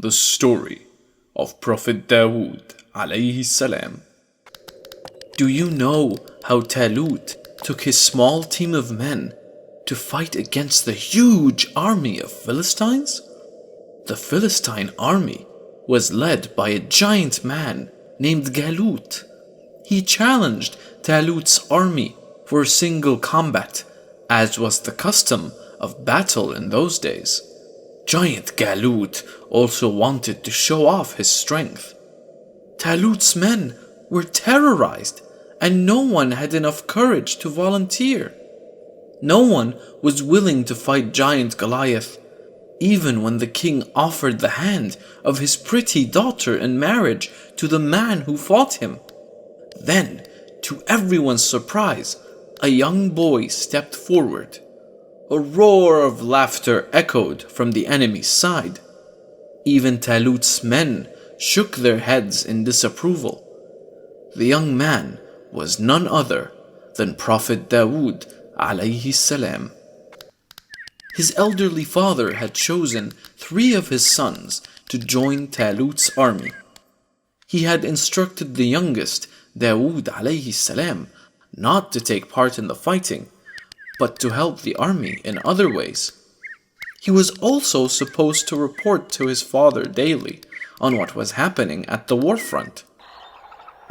The story of Prophet Dawud alayhi salam. Do you know how Talut took his small team of men to fight against the huge army of Philistines? The Philistine army was led by a giant man named Galut. He challenged Talut's army for single combat, as was the custom of battle in those days. Giant Galut also wanted to show off his strength. Talut's men were terrorized, and no one had enough courage to volunteer. No one was willing to fight giant Goliath, even when the king offered the hand of his pretty daughter in marriage to the man who fought him. Then, to everyone's surprise, a young boy stepped forward. A roar of laughter echoed from the enemy's side. Even Talut's men shook their heads in disapproval. The young man was none other than Prophet Dawud alayhi salam. His elderly father had chosen 3 of his sons to join Talut's army. He had instructed the youngest, Dawud alayhi salam, not to take part in the fighting, but to help the army in other ways. He was also supposed to report to his father daily on what was happening at the war front.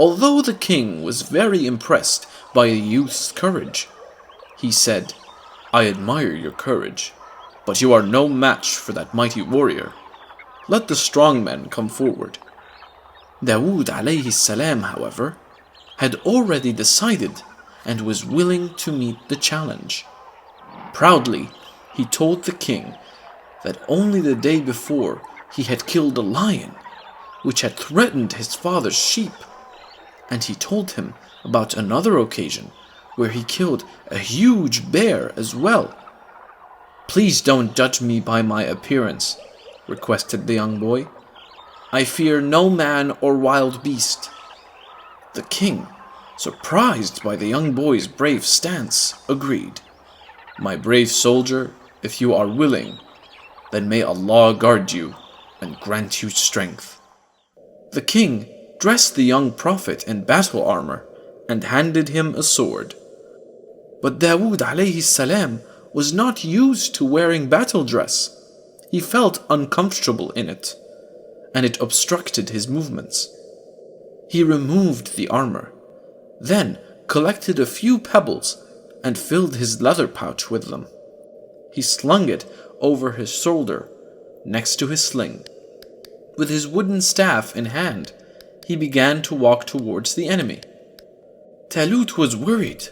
Although the king was very impressed by the youth's courage, he said, "I admire your courage, but you are no match for that mighty warrior. Let the strong men come forward." Dawud alayhi salam, however, had already decided and was willing to meet the challenge. Proudly, he told the king that only the day before he had killed a lion, which had threatened his father's sheep, and he told him about another occasion where he killed a huge bear as well. "Please don't judge me by my appearance," requested the young boy. "I fear no man or wild beast." The king, surprised by the young boy's brave stance, agreed. "My brave soldier, if you are willing, then may Allah guard you and grant you strength." The king dressed the young prophet in battle armor and handed him a sword. But Dawud alayhi salam was not used to wearing battle dress. He felt uncomfortable in it, and it obstructed his movements. He removed the armor, then collected a few pebbles and filled his leather pouch with them. He slung it over his shoulder, next to his sling. With his wooden staff in hand, he began to walk towards the enemy. Talut was worried.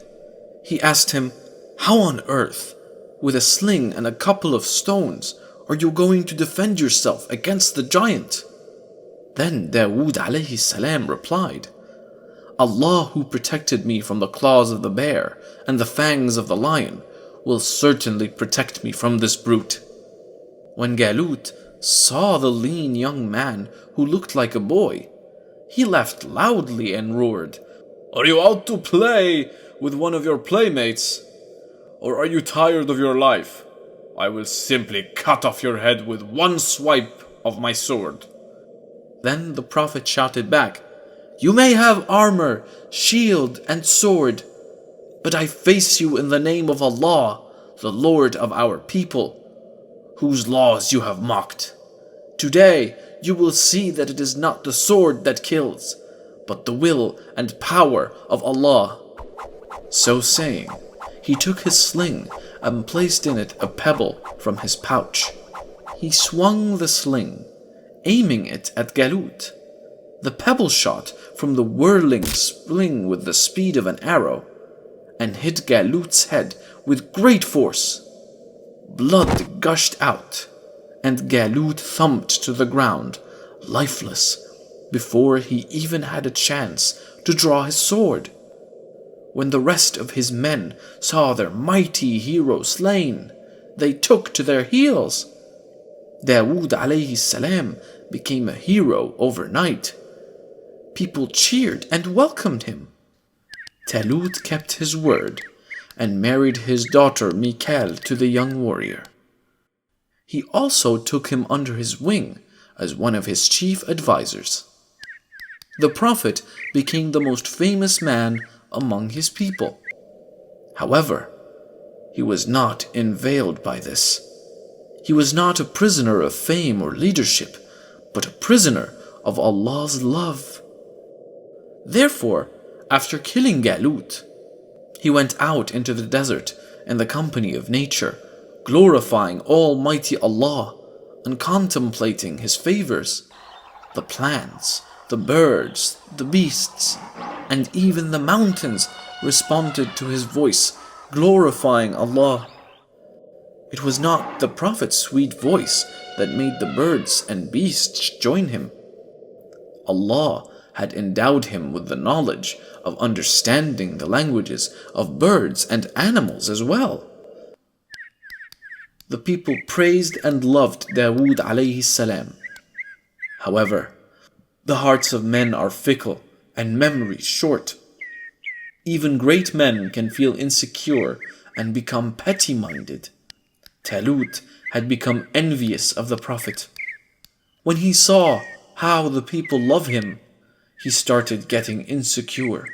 He asked him, "How on earth, with a sling and a couple of stones, are you going to defend yourself against the giant?" Then Dawud alayhi salam replied, "Allah, who protected me from the claws of the bear and the fangs of the lion, will certainly protect me from this brute." When Galut saw the lean young man who looked like a boy, he laughed loudly and roared, "Are you out to play with one of your playmates? Or are you tired of your life? I will simply cut off your head with one swipe of my sword." Then the prophet shouted back, "You may have armor, shield, and sword, but I face you in the name of Allah, the Lord of our people, whose laws you have mocked. Today you will see that it is not the sword that kills, but the will and power of Allah." So saying, he took his sling and placed in it a pebble from his pouch. He swung the sling, aiming it at Galut. The pebble shot from the whirling sling with the speed of an arrow and hit Galut's head with great force. Blood gushed out, and Galut thumped to the ground, lifeless, before he even had a chance to draw his sword. When the rest of his men saw their mighty hero slain, they took to their heels. Dawud alayhi salam became a hero overnight. People cheered and welcomed him. Talut kept his word and married his daughter Mikal to the young warrior. He also took him under his wing as one of his chief advisors. The Prophet became the most famous man among his people. However, he was not inveigled by this. He was not a prisoner of fame or leadership, but a prisoner of Allah's love. Therefore, after killing Jalut, he went out into the desert in the company of nature, glorifying Almighty Allah and contemplating His favors. The plants, the birds, the beasts, and even the mountains responded to his voice, glorifying Allah. It was not the Prophet's sweet voice that made the birds and beasts join him. Allah had endowed him with the knowledge of understanding the languages of birds and animals as well. The people praised and loved Dawud alayhi salam. However, the hearts of men are fickle and memory short. Even great men can feel insecure and become petty-minded. Talut had become envious of the Prophet. When he saw how the people love him, he started getting insecure.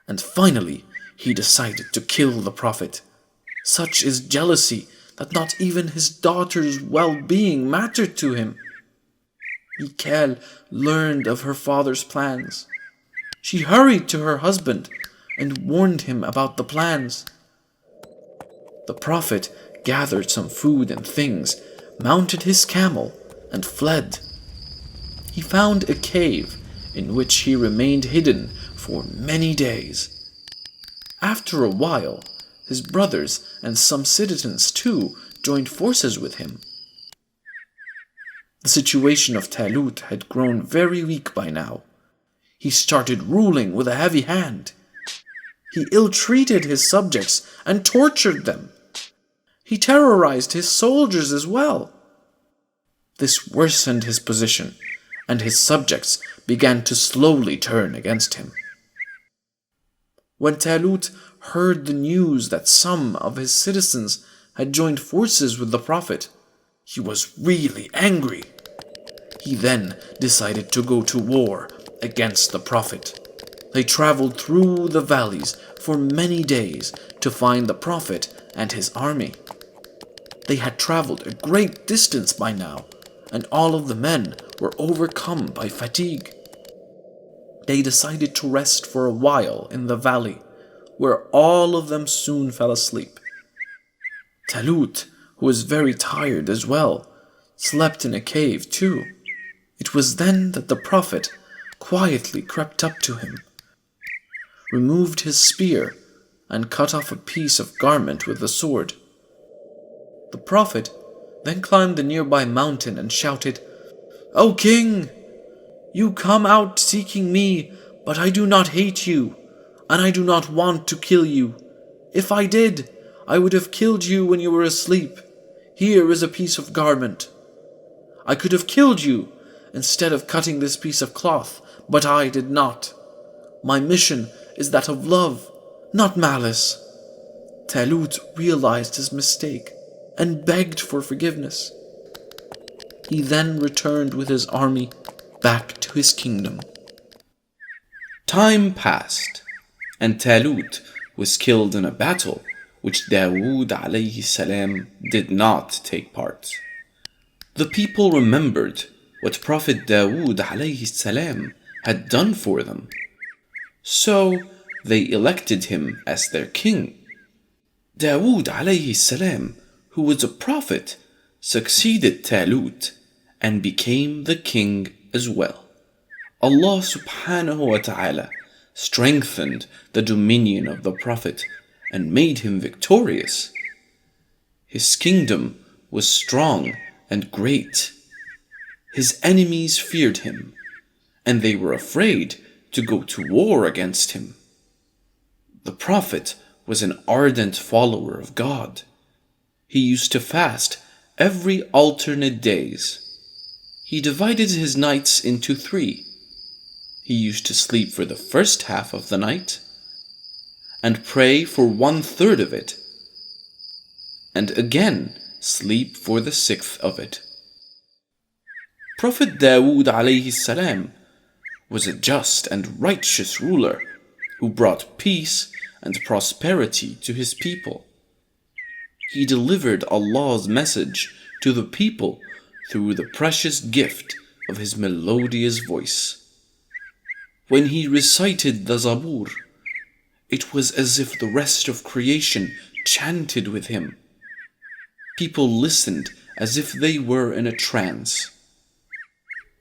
And finally, he decided to kill the Prophet. Such is jealousy that not even his daughter's well-being mattered to him. Mikhail learned of her father's plans. She hurried to her husband and warned him about the plans. The Prophet gathered some food and things, mounted his camel, and fled. He found a cave in which he remained hidden for many days. After a while, his brothers and some citizens too joined forces with him. The situation of Talut had grown very weak by now. He started ruling with a heavy hand. He ill-treated his subjects and tortured them. He terrorized his soldiers as well. This worsened his position, and his subjects began to slowly turn against him. When Talut heard the news that some of his citizens had joined forces with the Prophet, he was really angry. He then decided to go to war against the Prophet. They traveled through the valleys for many days to find the Prophet and his army. They had traveled a great distance by now, and all of the men were overcome by fatigue. They decided to rest for a while in the valley, where all of them soon fell asleep. Talut, who was very tired as well, slept in a cave too. It was then that the Prophet quietly crept up to him, removed his spear, and cut off a piece of garment with the sword. The Prophet then climbed the nearby mountain and shouted, "O King! You come out seeking me, but I do not hate you, and I do not want to kill you. If I did, I would have killed you when you were asleep. Here is a piece of garment. I could have killed you instead of cutting this piece of cloth, but I did not. My mission is that of love, not malice." Talut realized his mistake and begged for forgiveness. He then returned with his army back to his kingdom. Time passed, and Talut was killed in a battle which Dawud alayhi salam did not take part. The people remembered what Prophet Dawud alayhi salam had done for them, so they elected him as their king. Dawud alayhi salam, who was a prophet, succeeded Talut and became the king as well. Allah subhanahu wa ta'ala strengthened the dominion of the Prophet and made him victorious. His kingdom was strong and great. His enemies feared him, and they were afraid to go to war against him. The Prophet was an ardent follower of God. He used to fast every alternate days. He divided his nights into 3. He used to sleep for the first half of the night, and pray for 1/3 of it, and again sleep for the 6th of it. Prophet Dawud alayhi salam was a just and righteous ruler who brought peace and prosperity to his people. He delivered Allah's message to the people through the precious gift of his melodious voice. When he recited the Zabur, it was as if the rest of creation chanted with him. People listened as if they were in a trance.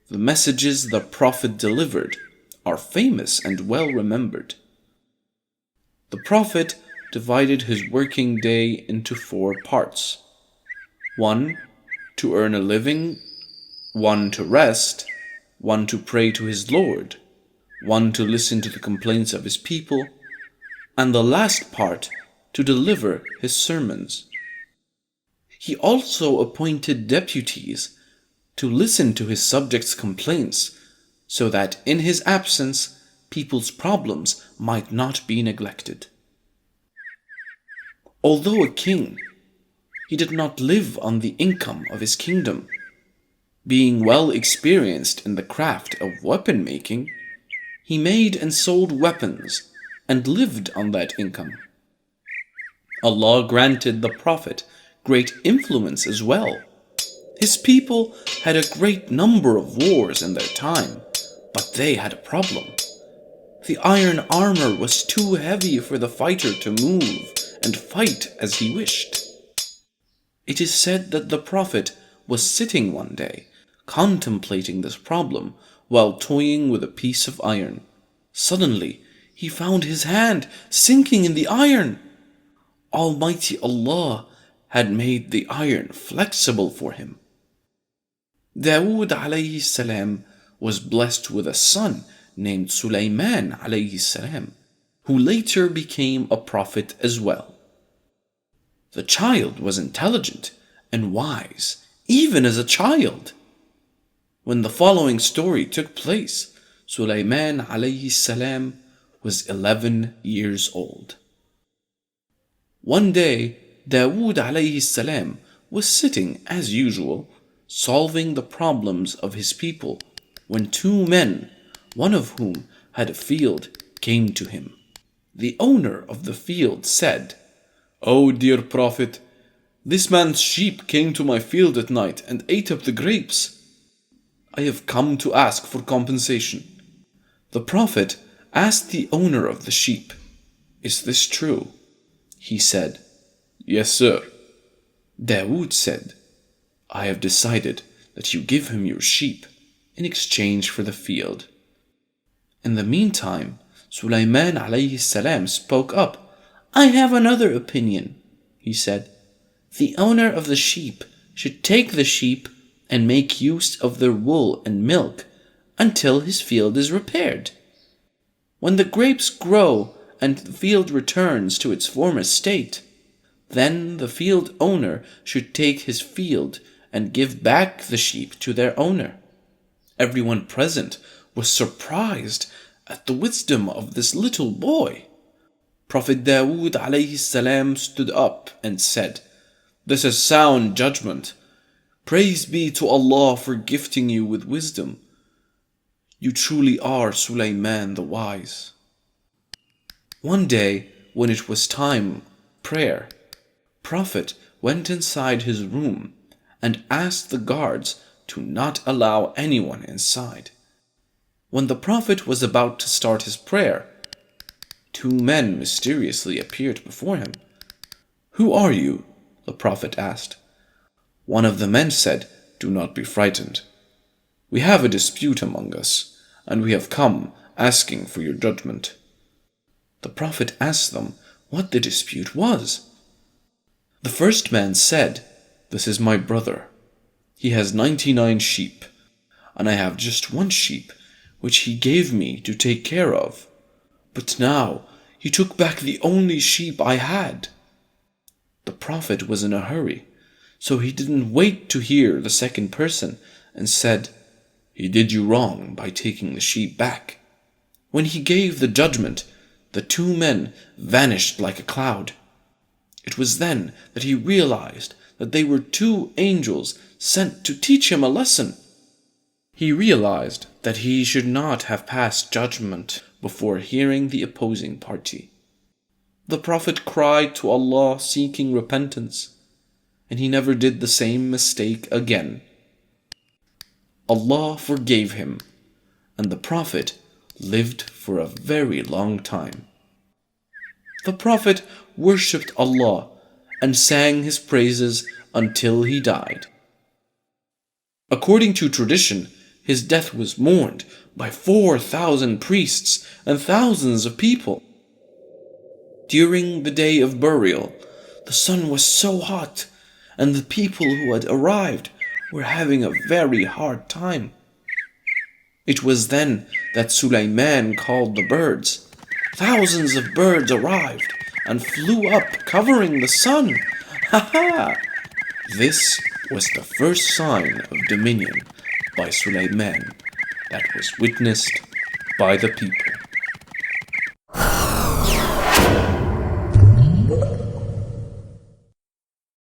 The messages the Prophet delivered are famous and well remembered. The Prophet divided his working day into 4 parts. 1 to earn a living, 1 to rest, 1 to pray to his Lord, 1 to listen to the complaints of his people, and the last part to deliver his sermons. He also appointed deputies to listen to his subjects' complaints, so that in his absence people's problems might not be neglected. Although a king, he did not live on the income of his kingdom. Being well experienced in the craft of weapon making, he made and sold weapons and lived on that income. Allah granted the Prophet great influence as well. His people had a great number of wars in their time, but they had a problem. The iron armor was too heavy for the fighter to move and fight as he wished. It is said that the Prophet was sitting one day, contemplating this problem while toying with a piece of iron. Suddenly, he found his hand sinking in the iron. Almighty Allah had made the iron flexible for him. Dawud alayhi salam was blessed with a son named Sulaiman alayhi salam, who later became a prophet as well. The child was intelligent and wise, even as a child. When the following story took place, Sulaiman alayhi salam was 11 years old. One day, Dawud alayhi salam was sitting as usual, solving the problems of his people, when 2 men, one of whom had a field, came to him. The owner of the field said, "O dear Prophet, this man's sheep came to my field at night and ate up the grapes. I have come to ask for compensation." The Prophet asked the owner of the sheep, "Is this true?" He said, "Yes, sir." Dawud said, "I have decided that you give him your sheep in exchange for the field." In the meantime, Sulaiman alayhi salam spoke up. "I have another opinion," he said. "The owner of the sheep should take the sheep and make use of their wool and milk until his field is repaired. When the grapes grow and the field returns to its former state, then the field owner should take his field and give back the sheep to their owner." Everyone present was surprised at the wisdom of this little boy. Prophet Dawud alayhi salam stood up and said, "This is sound judgment. Praise be to Allah for gifting you with wisdom. You truly are Sulaiman the wise." One day, when it was time prayer, Prophet went inside his room and asked the guards to not allow anyone inside. When the Prophet was about to start his prayer, 2 men mysteriously appeared before him. "Who are you?" the Prophet asked. One of the men said, "Do not be frightened. We have a dispute among us, and we have come asking for your judgment." The Prophet asked them what the dispute was. The first man said, "This is my brother. He has 99 sheep, and I have just 1 sheep, which he gave me to take care of. But now he took back the only sheep I had." The Prophet was in a hurry, so he didn't wait to hear the second person and said, "He did you wrong by taking the sheep back." When he gave the judgment, the 2 men vanished like a cloud. It was then that he realized that they were 2 angels sent to teach him a lesson. He realized that he should not have passed judgment before hearing the opposing party. The Prophet cried to Allah seeking repentance, and he never did the same mistake again. Allah forgave him, and the Prophet lived for a very long time. The Prophet worshipped Allah and sang his praises until he died. According to tradition, his death was mourned by 4,000 priests and thousands of people. During the day of burial, the sun was so hot, and the people who had arrived were having a very hard time. It was then that Sulaiman called the birds. Thousands of birds arrived and flew up, covering the sun. Ha ha! This was the first sign of dominion by Sulaiman that was witnessed by the people.